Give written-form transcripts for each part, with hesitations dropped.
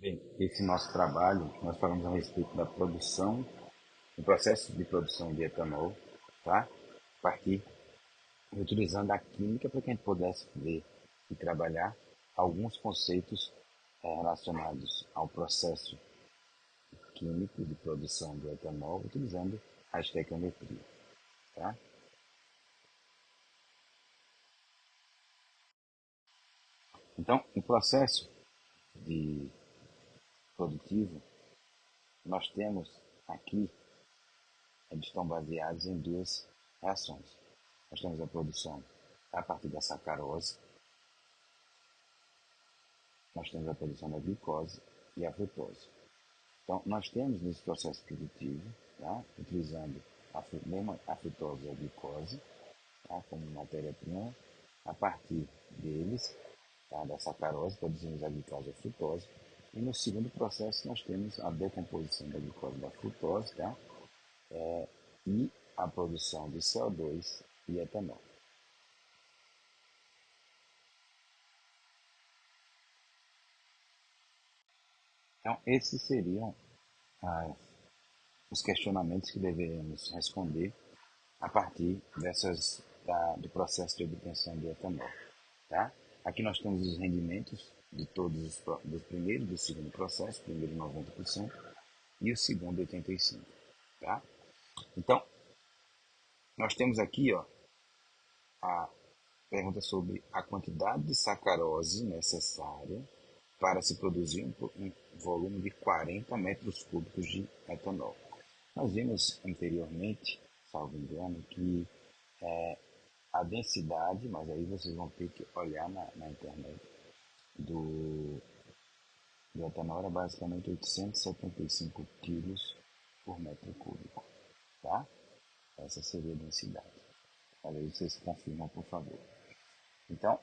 Bem, esse nosso trabalho, nós falamos a respeito da produção, do processo de produção de etanol, tá? A partir, utilizando a química para que a gente pudesse ver e trabalhar alguns conceitos relacionados ao processo químico de produção do etanol, utilizando a estequiometria, tá? Então, o processo de produtivo, nós temos aqui, eles estão baseados em duas reações. Nós temos a produção a partir da sacarose, nós temos a produção da glicose e a frutose. Então, nós temos nesse processo produtivo, tá, utilizando mesmo a frutose e a glicose, tá, como matéria-prima, a partir deles, tá, da sacarose, produzimos a glicose e a frutose. E no segundo processo, nós temos a decomposição da glicose e da frutose, tá, e a produção de CO2 e etanol. Então, esses seriam ah, os questionamentos que deveremos responder a partir do processo de obtenção de etanol. Tá? Aqui nós temos os rendimentos de todos do primeiro e do segundo processo, primeiro 90% e o segundo 85%. Tá? Então, nós temos aqui a pergunta sobre a quantidade de sacarose necessária para se produzir um volume de 40 metros cúbicos de etanol. Nós vimos anteriormente, salvo engano, que a densidade, mas aí vocês vão ter que olhar na internet, do, do etanol era basicamente 875 quilos por metro cúbico. Tá? Essa seria a densidade. Mas aí vocês confirmam, por favor. Então,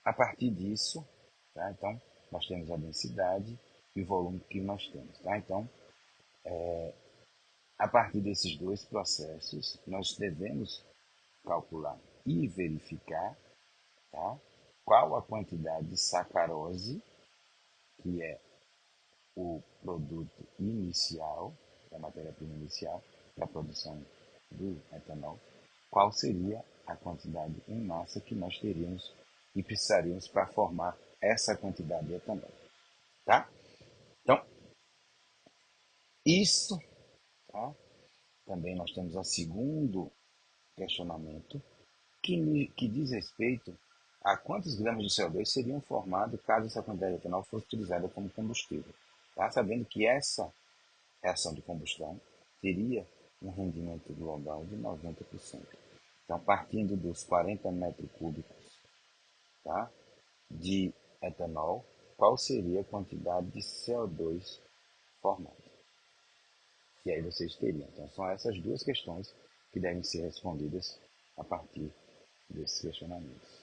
a partir disso, tá? Então, nós temos a densidade e o volume que nós temos. Tá? Então, a partir desses dois processos, nós devemos calcular e verificar, tá, qual a quantidade de sacarose, que é o produto inicial, da matéria-prima inicial, da produção do etanol, qual seria a quantidade em massa que nós teríamos e precisaríamos para formar essa quantidade de etanol. Tá? Então, isso, tá? Também nós temos o segundo questionamento, que diz respeito a quantos gramas de CO2 seriam formados caso essa quantidade de etanol fosse utilizada como combustível. Tá? Sabendo que essa reação de combustão teria um rendimento global de 90%. Então, partindo dos 40 metros cúbicos, tá, de etanol, qual seria a quantidade de CO2 formada? E aí vocês teriam. Então, são essas duas questões que devem ser respondidas a partir desses questionamentos.